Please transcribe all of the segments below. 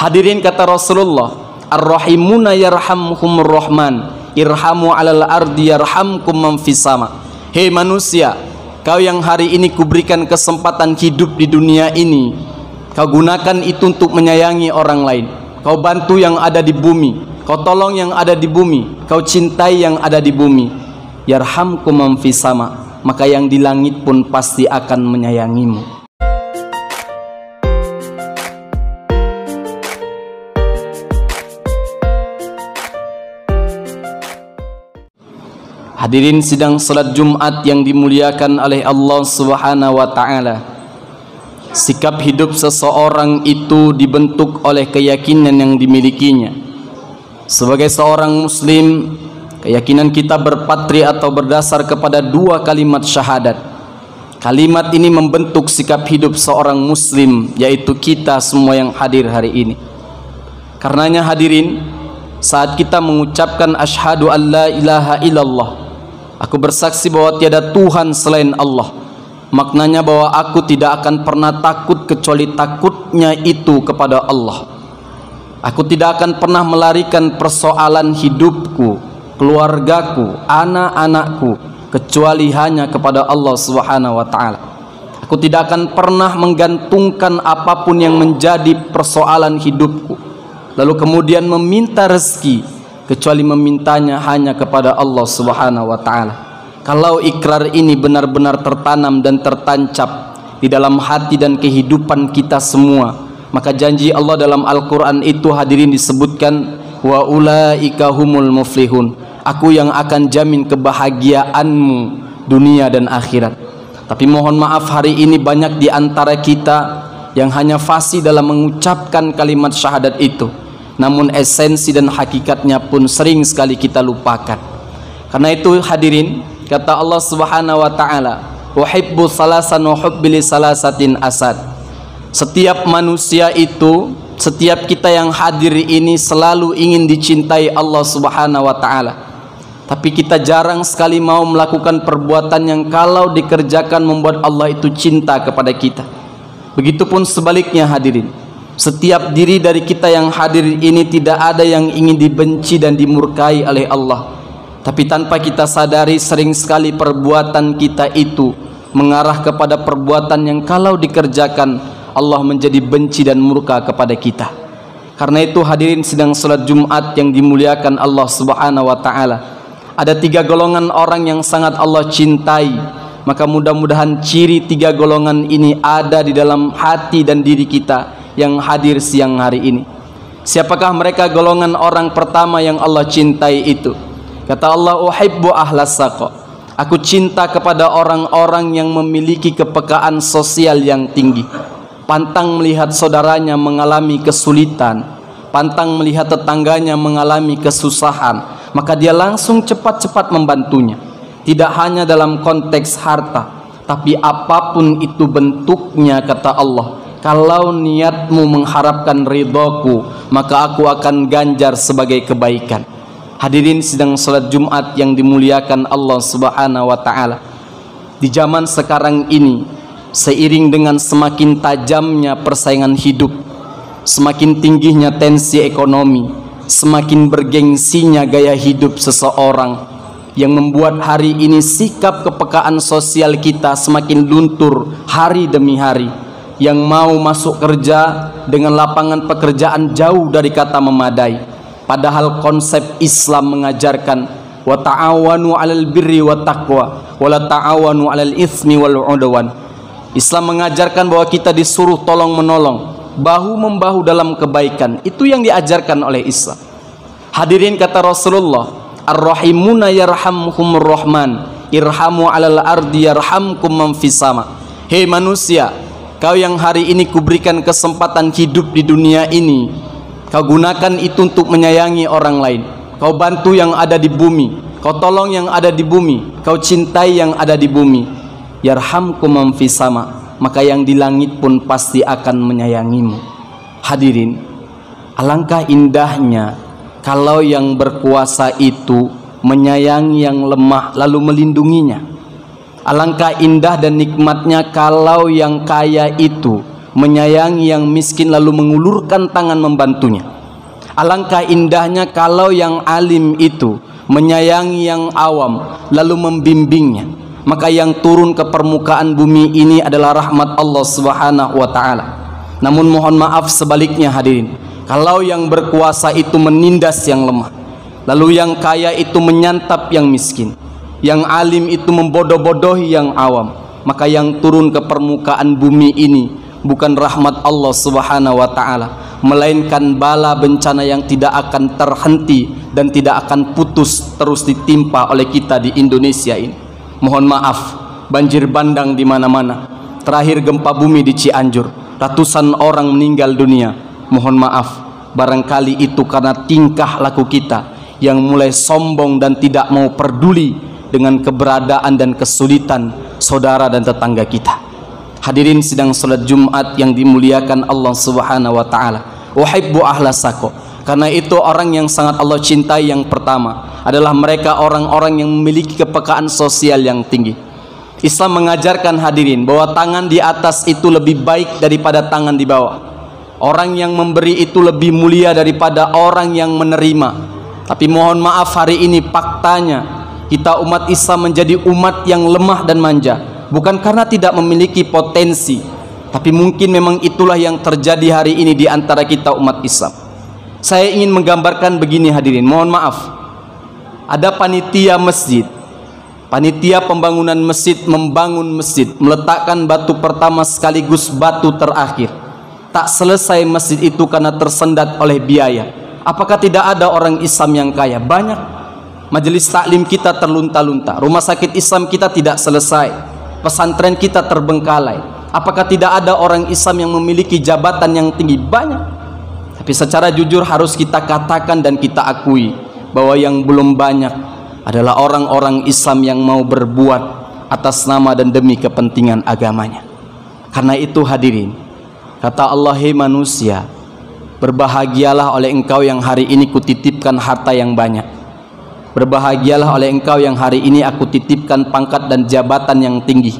Hadirin, kata Rasulullah, ar-rahimuna yarhamhumur rahman, irhamu 'alal ardi yarhamkum man fis sama. Hei manusia, kau yang hari ini kuberikan kesempatan hidup di dunia ini, kau gunakan itu untuk menyayangi orang lain. Kau bantu yang ada di bumi, kau tolong yang ada di bumi, kau cintai yang ada di bumi. Yarhamkum man fis sama, maka yang di langit pun pasti akan menyayangimu. Hadirin sidang salat Jumat yang dimuliakan oleh Allah Subhanahu wa taala. Sikap hidup seseorang itu dibentuk oleh keyakinan yang dimilikinya. Sebagai seorang muslim, keyakinan kita berpatri atau berdasar kepada dua kalimat syahadat. Kalimat ini membentuk sikap hidup seorang muslim, yaitu kita semua yang hadir hari ini. Karenanya hadirin, saat kita mengucapkan asyhadu an la ilaha illallah, aku bersaksi bahwa tiada Tuhan selain Allah, maknanya bahwa aku tidak akan pernah takut kecuali takutnya itu kepada Allah. Aku tidak akan pernah melarikan persoalan hidupku, keluargaku, anak-anakku kecuali hanya kepada Allah Subhanahu wa taala. Aku tidak akan pernah menggantungkan apapun yang menjadi persoalan hidupku lalu kemudian meminta rezeki kecuali memintanya hanya kepada Allah Subhanahu wa taala. Kalau ikrar ini benar-benar tertanam dan tertancap di dalam hati dan kehidupan kita semua, maka janji Allah dalam Al-Quran itu hadirin disebutkan, wa ulaika humul muflihun, aku yang akan jamin kebahagiaanmu dunia dan akhirat. Tapi mohon maaf, hari ini banyak di antara kita yang hanya fasih dalam mengucapkan kalimat syahadat itu, namun esensi dan hakikatnya pun sering sekali kita lupakan. Karena itu hadirin, kata Allah Subhanahu wa taala, uhibbu salasan wa hubbi li salasatin asad. Setiap manusia itu, setiap kita yang hadir ini selalu ingin dicintai Allah Subhanahu wa taala. Tapi kita jarang sekali mau melakukan perbuatan yang kalau dikerjakan membuat Allah itu cinta kepada kita. Begitupun sebaliknya hadirin, setiap diri dari kita yang hadir ini tidak ada yang ingin dibenci dan dimurkai oleh Allah. Tapi tanpa kita sadari, sering sekali perbuatan kita itu mengarah kepada perbuatan yang kalau dikerjakan Allah menjadi benci dan murka kepada kita. Karena itu hadirin sidang salat Jumat yang dimuliakan Allah Subhanahu wa taala, ada tiga golongan orang yang sangat Allah cintai. Maka mudah-mudahan ciri tiga golongan ini ada di dalam hati dan diri kita yang hadir siang hari ini. Siapakah mereka golongan orang pertama yang Allah cintai itu? Kata Allah, uhibbu ahlas saqa, aku cinta kepada orang-orang yang memiliki kepekaan sosial yang tinggi, pantang melihat saudaranya mengalami kesulitan, pantang melihat tetangganya mengalami kesusahan, maka dia langsung cepat-cepat membantunya. Tidak hanya dalam konteks harta, tapi apapun itu bentuknya, kata Allah, kalau niatmu mengharapkan ridhoku, maka aku akan ganjar sebagai kebaikan. Hadirin sidang salat Jumat yang dimuliakan Allah Subhanahu wa taala. Di zaman sekarang ini, seiring dengan semakin tajamnya persaingan hidup, semakin tingginya tensi ekonomi, semakin bergengsinya gaya hidup seseorang, yang membuat hari ini sikap kepekaan sosial kita semakin luntur hari demi hari. Yang mau masuk kerja dengan lapangan pekerjaan jauh dari kata memadai. Padahal konsep Islam mengajarkan wa ta'awanu 'alal birri wat taqwa wa la ta'awanu 'alal itsmi wal 'udwan. Islam mengajarkan bahwa kita disuruh tolong menolong, bahu membahu dalam kebaikan. Itu yang diajarkan oleh Islam. Hadirin, kata Rasulullah, ar-rahimuna yarhamhumur rahman, irhamu 'alal ardi yarhamkum man fis sama. Hei manusia, kau yang hari ini kuberikan kesempatan hidup di dunia ini, kau gunakan itu untuk menyayangi orang lain. Kau bantu yang ada di bumi, kau tolong yang ada di bumi, kau cintai yang ada di bumi. Yarhamkum man fis sama, maka yang di langit pun pasti akan menyayangimu. Hadirin, alangkah indahnya kalau yang berkuasa itu menyayangi yang lemah lalu melindunginya. Alangkah indah dan nikmatnya kalau yang kaya itu menyayangi yang miskin lalu mengulurkan tangan membantunya. Alangkah indahnya kalau yang alim itu menyayangi yang awam lalu membimbingnya. Maka yang turun ke permukaan bumi ini adalah rahmat Allah Subhanahu wa taala. Namun mohon maaf sebaliknya hadirin, kalau yang berkuasa itu menindas yang lemah, lalu yang kaya itu menyantap yang miskin, yang alim itu membodoh-bodohi yang awam, maka yang turun ke permukaan bumi ini bukan rahmat Allah Subhanahu wa taala, melainkan bala bencana yang tidak akan terhenti dan tidak akan putus terus ditimpa oleh kita di Indonesia ini. Mohon maaf, banjir bandang di mana-mana. Terakhir gempa bumi di Cianjur, ratusan orang meninggal dunia. Mohon maaf, barangkali itu karena tingkah laku kita yang mulai sombong dan tidak mau peduli dengan keberadaan dan kesulitan saudara dan tetangga kita. Hadirin sidang salat Jumat yang dimuliakan Allah Subhanahu wa taala. Uhibbu ahlasako. Karena itu orang yang sangat Allah cintai yang pertama adalah mereka orang-orang yang memiliki kepekaan sosial yang tinggi. Islam mengajarkan hadirin bahwa tangan di atas itu lebih baik daripada tangan di bawah. Orang yang memberi itu lebih mulia daripada orang yang menerima. Tapi mohon maaf, hari ini faktanya kita umat Islam menjadi umat yang lemah dan manja. Bukan karena tidak memiliki potensi, tapi mungkin memang itulah yang terjadi hari ini di antara kita umat Islam. Saya ingin menggambarkan begini hadirin, mohon maaf. Ada panitia masjid, panitia pembangunan masjid membangun masjid, meletakkan batu pertama sekaligus batu terakhir. Tak selesai masjid itu karena tersendat oleh biaya. Apakah tidak ada orang Islam yang kaya? Banyak. Majelis taklim kita terlunta-lunta, rumah sakit Islam kita tidak selesai, pesantren kita terbengkalai. Apakah tidak ada orang Islam yang memiliki jabatan yang tinggi? Banyak. Tapi secara jujur harus kita katakan dan kita akui bahwa yang belum banyak adalah orang-orang Islam yang mau berbuat atas nama dan demi kepentingan agamanya. Karena itu hadirin, kata Allah, hei manusia, berbahagialah oleh engkau yang hari ini kutitipkan harta yang banyak. Berbahagialah oleh engkau yang hari ini aku titipkan pangkat dan jabatan yang tinggi.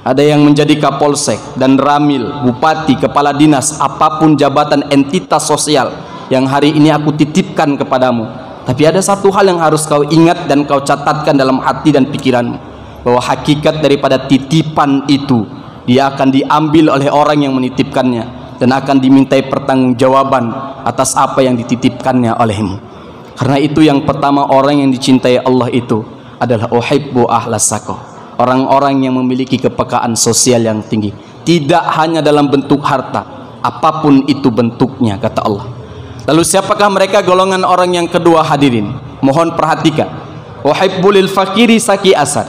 Ada yang menjadi kapolsek dan ramil, bupati, kepala dinas, apapun jabatan entitas sosial yang hari ini aku titipkan kepadamu. Tapi ada satu hal yang harus kau ingat dan kau catatkan dalam hati dan pikiranmu, bahwa hakikat daripada titipan itu dia akan diambil oleh orang yang menitipkannya dan akan dimintai pertanggungjawaban atas apa yang dititipkannya olehmu. Karena itu yang pertama, orang yang dicintai Allah itu adalah uhibbu ahlasako, orang-orang yang memiliki kepekaan sosial yang tinggi, tidak hanya dalam bentuk harta, apapun itu bentuknya, kata Allah. Lalu siapakah mereka golongan orang yang kedua hadirin? Mohon perhatikan. Uhibbul fakiri saki asad.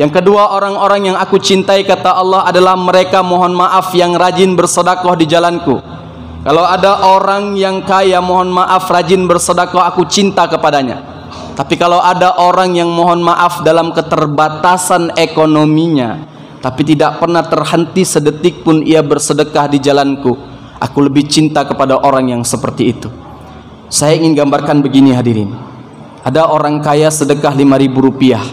Yang kedua, orang-orang yang aku cintai, kata Allah, adalah mereka, mohon maaf, yang rajin bersedekah di jalanku. Kalau ada orang yang kaya, mohon maaf, rajin bersedekah, aku cinta kepadanya. Tapi kalau ada orang yang mohon maaf dalam keterbatasan ekonominya, tapi tidak pernah terhenti sedetik pun ia bersedekah di jalanku, aku lebih cinta kepada orang yang seperti itu. Saya ingin gambarkan begini hadirin. Ada orang kaya sedekah 5.000 rupiah,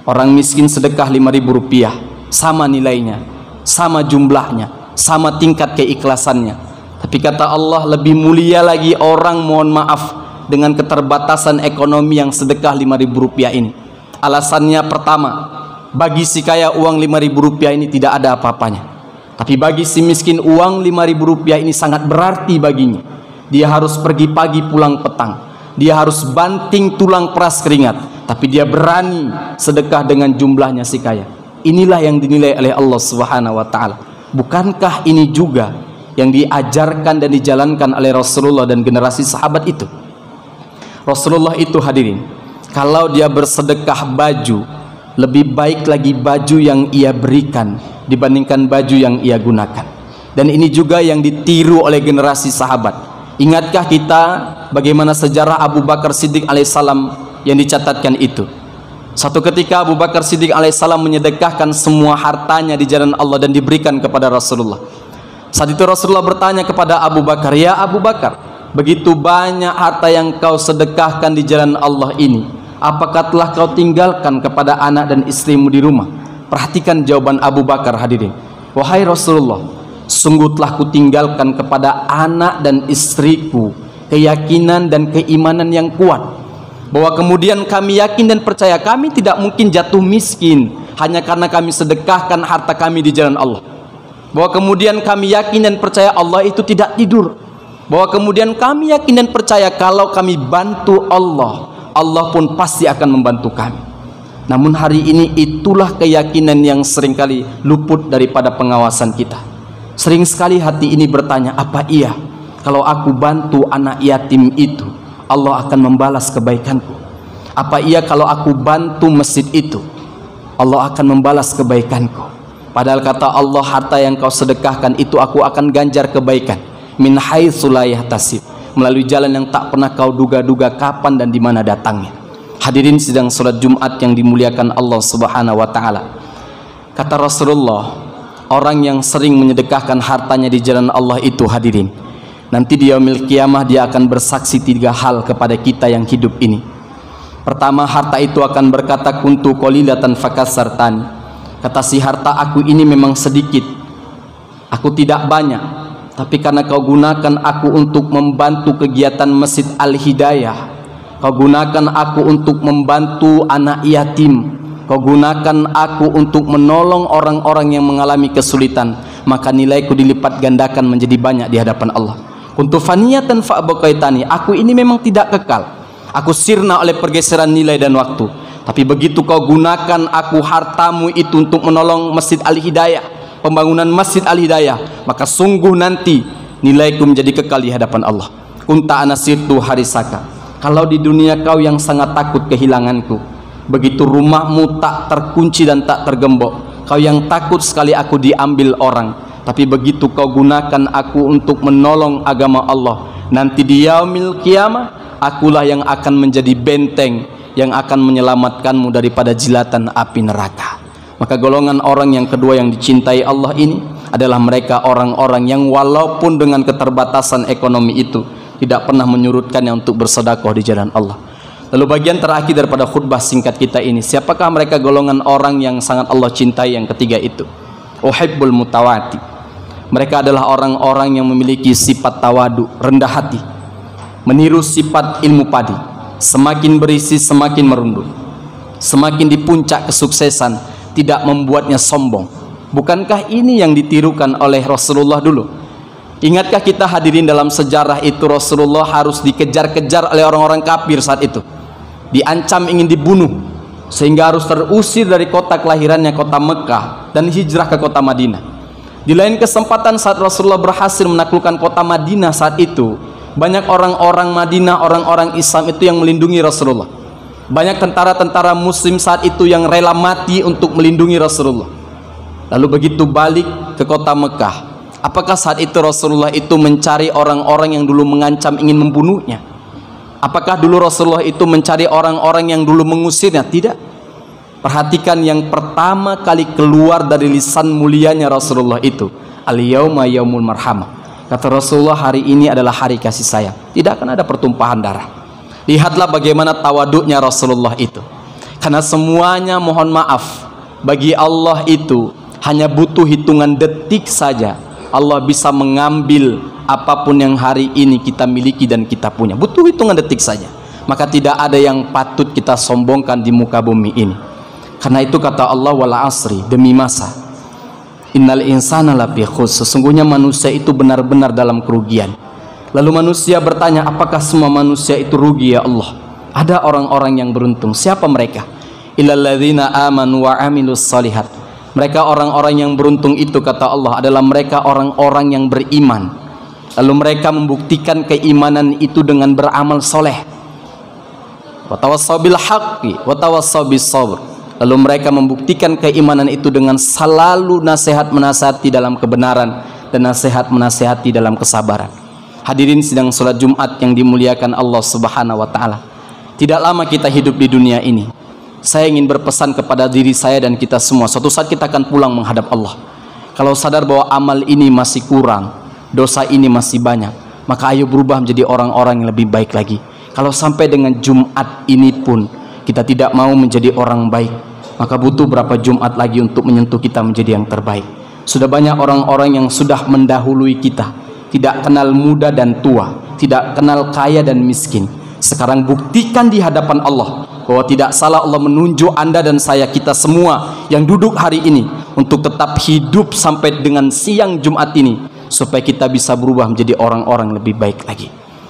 orang miskin sedekah 5.000 rupiah, sama nilainya, sama jumlahnya, sama tingkat keikhlasannya. Tapi kata Allah, lebih mulia lagi orang mohon maaf dengan keterbatasan ekonomi yang sedekah 5.000 rupiah ini. Alasannya pertama, bagi si kaya uang 5.000 rupiah ini tidak ada apa-apanya. Tapi bagi si miskin uang 5.000 rupiah ini sangat berarti baginya. Dia harus pergi pagi pulang petang, dia harus banting tulang peras keringat, tapi dia berani sedekah dengan jumlahnya si kaya. Inilah yang dinilai oleh Allah Subhanahu wa taala. Bukankah ini juga yang diajarkan dan dijalankan oleh Rasulullah dan generasi sahabat itu? Rasulullah itu hadirin, kalau dia bersedekah baju, lebih baik lagi baju yang ia berikan dibandingkan baju yang ia gunakan. Dan ini juga yang ditiru oleh generasi sahabat. Ingatkah kita bagaimana sejarah Abu Bakar Siddiq alaihissalam yang dicatatkan itu? Suatu ketika Abu Bakar Siddiq alaihissalam menyedekahkan semua hartanya di jalan Allah dan diberikan kepada Rasulullah. Saat itu Rasulullah bertanya kepada Abu Bakar, ya Abu Bakar, begitu banyak harta yang kau sedekahkan di jalan Allah ini, apakah telah kau tinggalkan kepada anak dan istrimu di rumah? Perhatikan jawaban Abu Bakar hadirin. Wahai Rasulullah, sungguh telah kutinggalkan kepada anak dan istriku keyakinan dan keimanan yang kuat, bahwa kemudian kami yakin dan percaya kami tidak mungkin jatuh miskin hanya karena kami sedekahkan harta kami di jalan Allah, bahwa kemudian kami yakin dan percaya Allah itu tidak tidur, bahwa kemudian kami yakin dan percaya kalau kami bantu Allah, Allah pun pasti akan membantu kami. Namun hari ini itulah keyakinan yang seringkali luput daripada pengawasan kita. Sering sekali hati ini bertanya, apa iya kalau aku bantu anak yatim itu Allah akan membalas kebaikanku? Apa iya kalau aku bantu masjid itu Allah akan membalas kebaikanku? Padahal kata Allah, harta yang kau sedekahkan itu aku akan ganjar kebaikan min haitsu la yahtasib, melalui jalan yang tak pernah kau duga-duga kapan dan di mana datangnya. Hadirin sidang salat Jumat yang dimuliakan Allah Subhanahu wa taala. Kata Rasulullah, orang yang sering menyedekahkan hartanya di jalan Allah itu, hadirin, nanti di yaumil kiamah dia akan bersaksi 3 hal kepada kita yang hidup ini. Pertama, harta itu akan berkata, kuntu qalilatan fakasartani. Kata si harta, aku ini memang sedikit, aku tidak banyak, tapi karena kau gunakan aku untuk membantu kegiatan Masjid Al-Hidayah, kau gunakan aku untuk membantu anak yatim, kau gunakan aku untuk menolong orang-orang yang mengalami kesulitan, maka nilaiku dilipat gandakan menjadi banyak di hadapan Allah. Kuntu faniyatan fa'abaqaitani, aku ini memang tidak kekal, aku sirna oleh pergeseran nilai dan waktu, tapi begitu kau gunakan aku, hartamu itu, untuk menolong Masjid Al-Hidayah, pembangunan Masjid Al-Hidayah, maka sungguh nanti nilaiku menjadi kekal di hadapan Allah. Kunta anasirtu harisaka, kalau di dunia kau yang sangat takut kehilanganku, begitu rumahmu tak terkunci dan tak tergembok, kau yang takut sekali aku diambil orang, tapi begitu kau gunakan aku untuk menolong agama Allah, nanti di yaumil kiamah akulah yang akan menjadi benteng yang akan menyelamatkanmu daripada jilatan api neraka. Maka golongan orang yang kedua yang dicintai Allah ini adalah mereka orang-orang yang walaupun dengan keterbatasan ekonomi itu tidak pernah menyurutkannya untuk bersedekah di jalan Allah. Lalu bagian terakhir daripada khutbah singkat kita ini, siapakah mereka golongan orang yang sangat Allah cintai yang ketiga itu? Uhibbul mutawati. Mereka adalah orang-orang yang memiliki sifat tawadu, rendah hati, meniru sifat ilmu padi. Semakin berisi semakin merunduk, semakin di puncak kesuksesan tidak membuatnya sombong. Bukankah ini yang ditirukan oleh Rasulullah dulu? Ingatkah kita hadirin dalam sejarah itu Rasulullah harus dikejar-kejar oleh orang-orang kafir saat itu, diancam ingin dibunuh, sehingga harus terusir dari kota kelahirannya, kota Mekah, dan hijrah ke kota Madinah. Di lain kesempatan saat Rasulullah berhasil menaklukkan kota Madinah saat itu, banyak orang-orang Madinah, orang-orang Islam itu yang melindungi Rasulullah. Banyak tentara-tentara muslim saat itu yang rela mati untuk melindungi Rasulullah. Lalu begitu balik ke kota Mekah, apakah saat itu Rasulullah itu mencari orang-orang yang dulu mengancam ingin membunuhnya? Apakah dulu Rasulullah itu mencari orang-orang yang dulu mengusirnya? Tidak. Perhatikan yang pertama kali keluar dari lisan mulianya Rasulullah itu, al-yauma yaumul marhamah. Kata Rasulullah, hari ini adalah hari kasih sayang, tidak akan ada pertumpahan darah. Lihatlah bagaimana tawaduknya Rasulullah itu. Karena semuanya mohon maaf, bagi Allah itu hanya butuh hitungan detik saja Allah bisa mengambil apapun yang hari ini kita miliki dan kita punya. Butuh hitungan detik saja. Maka tidak ada yang patut kita sombongkan di muka bumi ini. Karena itu kata Allah, wal asri, demi masa, innal insana lafi khusr, sesungguhnya manusia itu benar-benar dalam kerugian. Lalu manusia bertanya, apakah semua manusia itu rugi ya Allah? Ada orang-orang yang beruntung. Siapa mereka? Illal ladzina amanu wa amilus shalihat. Mereka orang-orang yang beruntung itu kata Allah adalah mereka orang-orang yang beriman, lalu mereka membuktikan keimanan itu dengan beramal soleh. Wa tawassaw bil haqqi wa tawassaw bis sabr. Lalu mereka membuktikan keimanan itu dengan selalu nasihat menasihati dalam kebenaran dan nasihat menasihati dalam kesabaran. Hadirin sidang salat Jumat yang dimuliakan Allah Subhanahu wa taala. Tidak lama kita hidup di dunia ini. Saya ingin berpesan kepada diri saya dan kita semua, suatu saat kita akan pulang menghadap Allah. Kalau sadar bahwa amal ini masih kurang, dosa ini masih banyak, maka ayo berubah menjadi orang-orang yang lebih baik lagi. Kalau sampai dengan Jumat ini pun kita tidak mau menjadi orang baik, maka butuh berapa Jumat lagi untuk menyentuh kita menjadi yang terbaik. Sudah banyak orang-orang yang sudah mendahului kita, tidak kenal muda dan tua, tidak kenal kaya dan miskin. Sekarang buktikan di hadapan Allah bahwa tidak salah Allah menunjuk Anda dan saya, kita semua yang duduk hari ini, untuk tetap hidup sampai dengan siang Jumat ini, supaya kita bisa berubah menjadi orang-orang lebih baik lagi.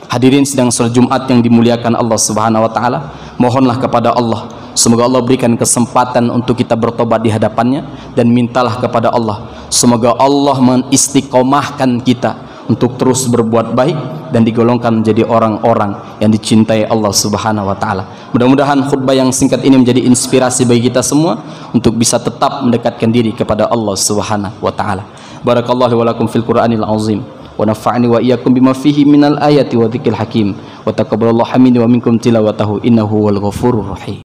Hadirin sidang salat Jumat yang dimuliakan Allah Subhanahu wa taala, mohonlah kepada Allah semoga Allah berikan kesempatan untuk kita bertobat di hadapannya, dan mintalah kepada Allah semoga Allah mengistiqomahkan kita untuk terus berbuat baik dan digolongkan menjadi orang-orang yang dicintai Allah Subhanahu wa taala. Mudah-mudahan khutbah yang singkat ini menjadi inspirasi bagi kita semua untuk bisa tetap mendekatkan diri kepada Allah Subhanahu wa taala. Barakallahu wa lakum fil Qur'anil azim wa nafa'ani wa iyyakum bima fihi minal ayati wa dzikril hakim wa taqabbalallahu minni wa minkum tilawatahu innahu wal ghafurur rahim.